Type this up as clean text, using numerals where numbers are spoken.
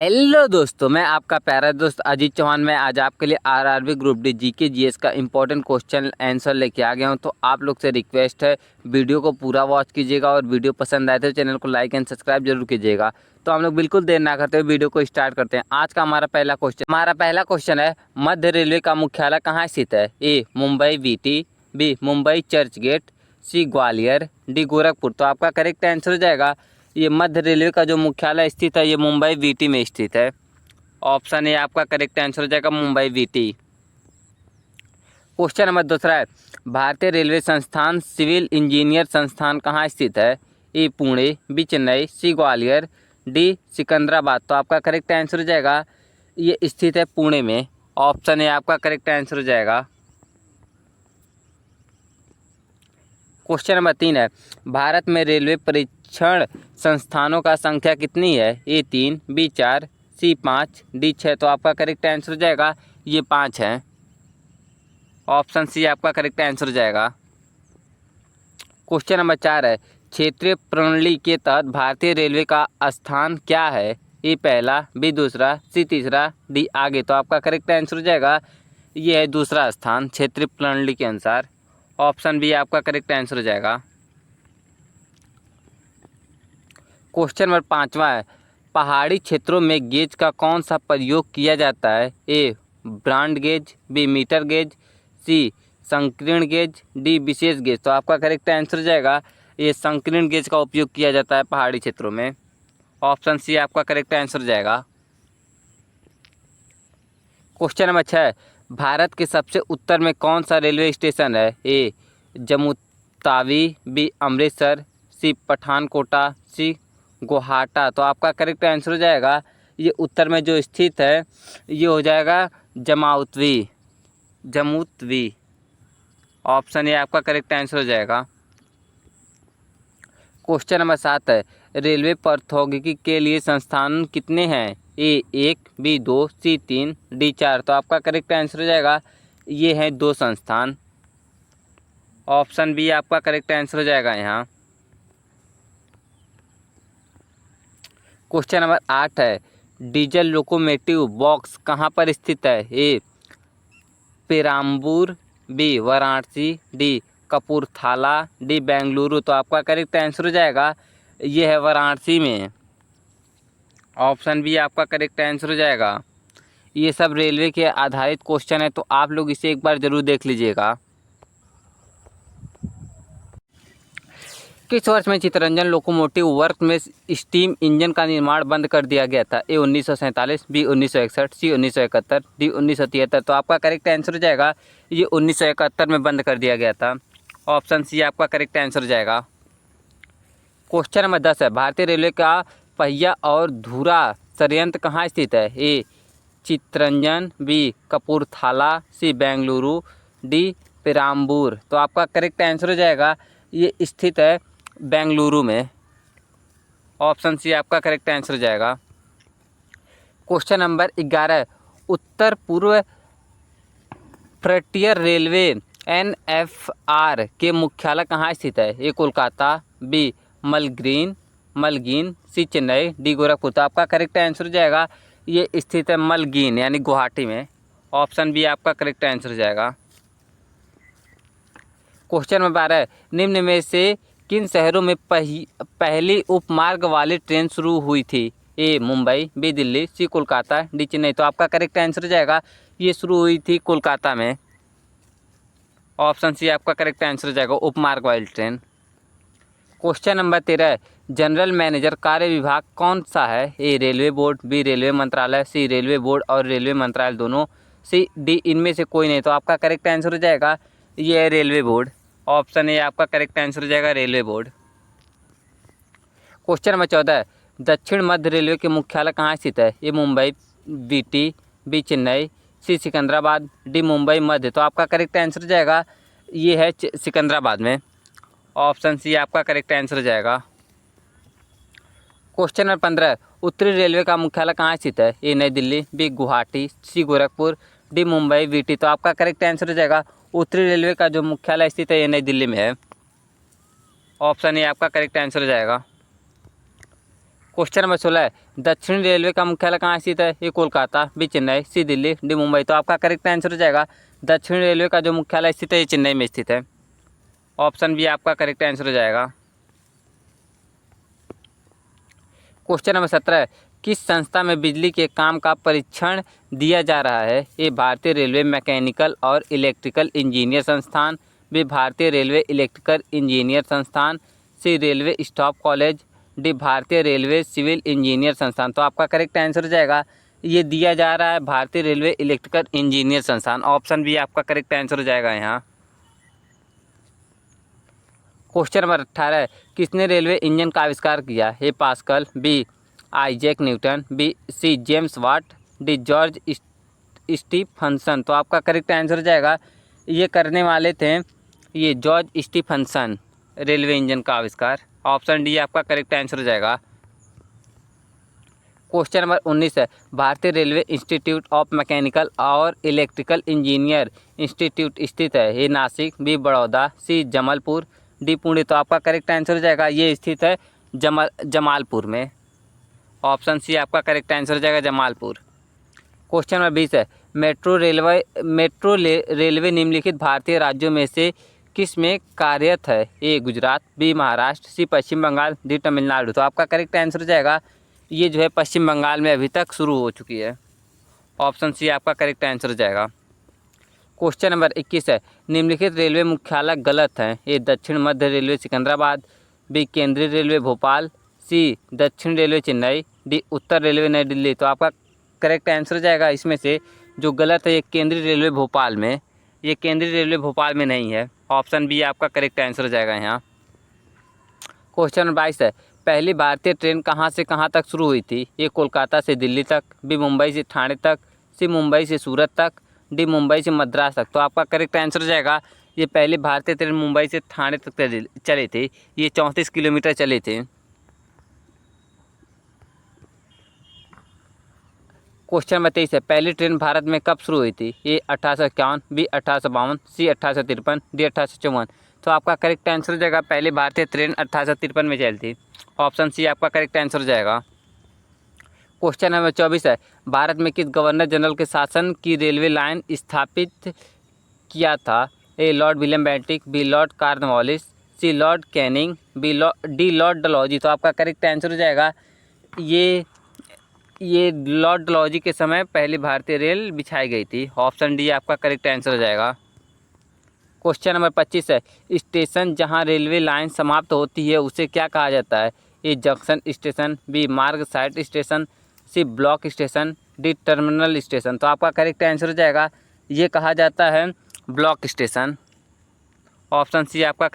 Hello दोस्तों, मैं आपका प्यारा दोस्त अजीत चौहान। मैं आज आपके लिए RRB group D GK GS का इंपॉर्टेंट क्वेश्चन आंसर लेके आ गया हूं। तो आप लोग से रिक्वेस्ट है, वीडियो को पूरा वॉच कीजिएगा और वीडियो पसंद आए तो चैनल को लाइक एंड सब्सक्राइब जरूर कीजिएगा। तो हम लोग बिल्कुल देर ना करते हुए वीडियो को स्टार्ट करते हैं। आज का हमारा पहला क्वेश्चन है, मध्य रेलवे का मुख्यालय कहाँ स्थित है? A Mumbai VT, B Mumbai Churchgate, C Gwalior, D Gorakhpur. तो आपका करेक्ट आंसर हो जाएगा, ये मध्य रेलवे का जो मुख्यालय स्थित है ये मुंबई वीटी में स्थित है। ऑप्शन ए आपका करेक्ट आंसर हो जाएगा, मुंबई वीटी। क्वेश्चन नंबर दूसरा है, भारतीय रेलवे संस्थान सिविल इंजीनियर संस्थान कहाँ स्थित है? ए पुणे, बी चेन्नई, सी ग्वालियर, डी सिकंदराबाद। तो आपका करेक्ट आंसर हो जाएगा, ये स्थित है पुणे में। ऑप्शन ए आपका करेक्ट आंसर हो जाएगा। क्वेश्चन नंबर 3 है, भारत में रेलवे परीक्षण संस्थानों का संख्या कितनी है? ए 3, बी 4, सी 5, डी 6। तो आपका करेक्ट आंसर हो जाएगा, ये 5 है। ऑप्शन सी आपका करेक्ट आंसर हो जाएगा। क्वेश्चन नंबर 4 है, क्षेत्रीय प्रणाली के तहत भारतीय रेलवे का स्थान क्या है? ए पहला, बी दूसरा, सी तीसरा, डी आगे। तो आपका करेक्ट आंसर हो जाएगा, ये है दूसरा स्थान क्षेत्रीय प्रणाली के अनुसार। ऑप्शन बी आपका करेक्ट आंसर हो जाएगा। क्वेश्चन नंबर 5वां है, पहाड़ी क्षेत्रों में गेज का कौन सा प्रयोग किया जाता है? A broad gauge, B metre gauge, C संकीर्ण गेज, डी विशेष गेज। तो आपका करेक्ट आंसर हो जाएगा, ये संकीर्ण गेज का उपयोग किया जाता है पहाड़ी क्षेत्रों में। ऑप्शन सी आपका करेक्ट आंसर हो जाएगा। क्वेश्चन नंबर 6, भारत के सबसे उत्तर में कौन सा रेलवे स्टेशन है? ए जम्मू तावी, बी अमृतसर, सी पठानकोटा, सी गुवाहाटा। तो आपका करेक्ट आंसर हो जाएगा, ये उत्तर में जो स्थित है ये हो जाएगा जमाउतवी, जम्मूतवी। ऑप्शन ए आपका करेक्ट आंसर हो जाएगा। क्वेश्चन नंबर 7 है, रेलवे प्रौद्योगिकी के लिए संस्थान कितने हैं? ए 1, बी 2, सी 3, डी 4। तो आपका करेक्ट आंसर हो जाएगा, ये हैं 2 संस्थान। ऑप्शन बी आपका करेक्ट आंसर हो जाएगा यहाँ। क्वेश्चन नंबर 8 है, डीजल लोकोमोटिव बॉक्स कहाँ पर स्थित है? A Perambur, B Varanasi, D Kapurthala, D Bengaluru. तो आपका करेक्ट आंसर हो जाएगा, ये है वाराणसी में। ऑप्शन बी आपका करेक्ट आंसर हो जाएगा। ये सब रेलवे के आधारित क्वेश्चन है, तो आप लोग इसे एक बार ज़रूर देख लीजिएगा। किस वर्ष में चित्तरंजन लोकोमोटिव वर्क में स्टीम इंजन का निर्माण बंद कर दिया गया था? ए 1947, बी 1961, सी 1971, डी 1973। तो आपका करेक्ट आंसर हो जाएगा, ये 1971 में बंद कर दिया गया था। ऑप्शन सी आपका करेक्ट आंसर हो जाएगा। क्वेश्चन नंबर 10 है, भारतीय रेलवे का पहिया और धुरा संयंत्र कहाँ स्थित है? ए चित्तरंजन, बी कपूरथला, सी बेंगलुरु, डी पेराम्बूर। तो आपका करेक्ट आंसर हो जाएगा, ये स्थित है बेंगलुरु में। ऑप्शन सी आपका करेक्ट आंसर हो जाएगा। क्वेश्चन नंबर 11, उत्तर पूर्व फ्रंटियर रेलवे एनएफआर के मुख्यालय कहाँ स्थित है? ए कोलकाता, बी मलगीन, सी चेन्नई, डी गोरखपुर। तो आपका करेक्ट आंसर हो जाएगा, ये स्थित है मलगीन यानी गुवाहाटी में। ऑप्शन बी आपका करेक्ट आंसर हो जाएगा। क्वेश्चन नंबर 12, निम्न में से किन शहरों में पहली उपमार्ग वाली ट्रेन शुरू हुई थी? ए मुंबई, बी दिल्ली, सी कोलकाता, डी चेन्नई। तो आपका करेक्ट आंसर हो जाएगा, ये शुरू हुई थी कोलकाता में। ऑप्शन सी आपका करेक्ट आंसर हो जाएगा, उपमार्ग वाली train. Question number 13, general manager कार्य विभाग कौन सा है? ए रेलवे बोर्ड, बी रेलवे मंत्रालय, सी रेलवे बोर्ड और रेलवे मंत्रालय दोनों, सी डी इनमें से कोई नहीं। तो आपका करेक्ट आंसर हो जाएगा, ये है रेलवे बोर्ड। ऑप्शन ए आपका करेक्ट आंसर हो जाएगा, रेलवे बोर्ड। क्वेश्चन नंबर 14, दक्षिण मध्य रेलवे के मुख्यालय कहाँ स्थित है? A Mumbai VT, B Chennai, C Secunderabad, D Mumbai मध्य। तो आपका करेक्ट आंसर हो जाएगा, ये है सिकंदराबाद में। ऑप्शन सी आपका करेक्ट आंसर हो जाएगा। क्वेश्चन नंबर 15, उत्तरी रेलवे का मुख्यालय कहाँ स्थित है? ए नई दिल्ली, बी गुवाहाटी, सी गोरखपुर, डी मुंबई वीटी। तो आपका करेक्ट आंसर हो जाएगा, उत्तरी रेलवे का जो मुख्यालय स्थित है ये नई दिल्ली में है। ऑप्शन ए आपका करेक्ट आंसर हो जाएगा। क्वेश्चन नंबर 16 है, दक्षिण रेलवे का मुख्यालय कहाँ स्थित है? ए कोलकाता, बी चेन्नई, सी दिल्ली, डी मुंबई। तो आपका करेक्ट आंसर हो जाएगा दक्षिण रेलवे का जो मुख्यालय स्थित है ये चेन्नई में स्थित है। ऑप्शन बी आपका करेक्ट आंसर हो जाएगा। क्वेश्चन नंबर 17 है, किस संस्था में बिजली के काम का परीक्षण दिया जा रहा है? ए भारतीय रेलवे मैकेनिकल और इलेक्ट्रिकल इंजीनियर संस्थान, बी भारतीय रेलवे इलेक्ट्रिकल इंजीनियर संस्थान, सी रेलवे स्टाफ कॉलेज, डी भारतीय रेलवे सिविल इंजीनियर संस्थान। तो आपका करेक्ट आंसर हो जाएगा ये दिया जा रहा है भारतीय रेलवे इलेक्ट्रिकल इंजीनियर संस्थान। ऑप्शन बी आपका करेक्ट आंसर हो जाएगा यहाँ। क्वेश्चन नंबर 18 है, किसने रेलवे इंजन का आविष्कार किया? A Pascal, B Isaac Newton, B C James Watt, D George Stephenson. तो आपका करेक्ट आंसर हो जाएगा ये करने वाले थे ये जॉर्ज स्टीफनसन रेलवे इंजन का आविष्कार। ऑप्शन डी आपका करेक्ट आंसर हो जाएगा। क्वेश्चन नंबर 19 है, भारतीय रेलवे इंस्टीट्यूट ऑफ मैकेनिकल और इलेक्ट्रिकल इंजीनियर इंस्टीट्यूट स्थित है? ए नासिक, बी बड़ौदा, सी जमलपुर, डी पुणे। तो आपका करेक्ट आंसर हो जाएगा ये स्थित है जमालपुर में। ऑप्शन सी आपका करेक्ट आंसर हो जाएगा जमालपुर। क्वेश्चन नंबर 20 है, रेलवे निम्नलिखित भारतीय राज्यों में से किस में कार्यरत है? ए गुजरात, बी महाराष्ट्र, सी पश्चिम बंगाल, डी तमिलनाडु। तो आपका करेक्ट आंसर हो जाएगा ये जो है पश्चिम बंगाल में अभी तक शुरू हो चुकी है। ऑप्शन सी आपका करेक्ट आंसर हो जाएगा। क्वेश्चन नंबर 21 है, निम्नलिखित रेलवे मुख्यालय गलत हैं? ए दक्षिण मध्य रेलवे सिकंदराबाद, बी केंद्रीय रेलवे भोपाल, सी दक्षिण रेलवे चेन्नई, डी उत्तर रेलवे नई दिल्ली। तो आपका करेक्ट आंसर हो जाएगा इसमें से जो गलत है ये केंद्रीय रेलवे भोपाल में, ये केंद्रीय रेलवे भोपाल में नहीं है। ऑप्शन बी आपका करेक्ट आंसर हो जाएगा यहाँ। क्वेश्चन नंबर 22 है, पहली भारतीय ट्रेन कहाँ से कहाँ तक शुरू हुई थी? ए कोलकाता से दिल्ली तक, बी मुंबई से ठाणे तक, सी मुंबई से सूरत तक, डी मुंबई से मद्रास तक। तो आपका करेक्ट आंसर हो जाएगा ये पहली भारतीय ट्रेन मुंबई से ठाणे तक चली थी। ये 34 किलोमीटर चली थी। क्वेश्चन नंबर 23 है, पहली ट्रेन भारत में कब शुरू हुई थी? ए 1851, बी 1852, सी 1853, डी 1854। तो आपका करेक्ट आंसर हो जाएगा पहली भारतीय ट्रेन 1853 में चली थी। ऑप्शन सी आपका करेक्ट आंसर हो जाएगा। क्वेश्चन नंबर 24 है, भारत में किस गवर्नर जनरल के शासन की रेलवे लाइन स्थापित किया था? A Lord William Bentinck, B Lord Cornwallis, C Lord Canning, D Lord Dalhousie. तो आपका करेक्ट आंसर हो जाएगा ये लॉर्ड डलहौजी के समय पहली भारतीय रेल बिछाई गई थी। ऑप्शन डी आपका करेक्ट आंसर हो जाएगा। क्वेश्चन नंबर 25 है, स्टेशन जहां रेलवे लाइन समाप्त होती है उसे क्या कहा जाता है? ए जंक्शन स्टेशन, बी मार्ग side station, C block station, D terminal station. तो आपका करेक्ट आंसर हो जाएगा ये कहा जाता है ब्लॉक स्टेशन। ऑप्शन सी आपका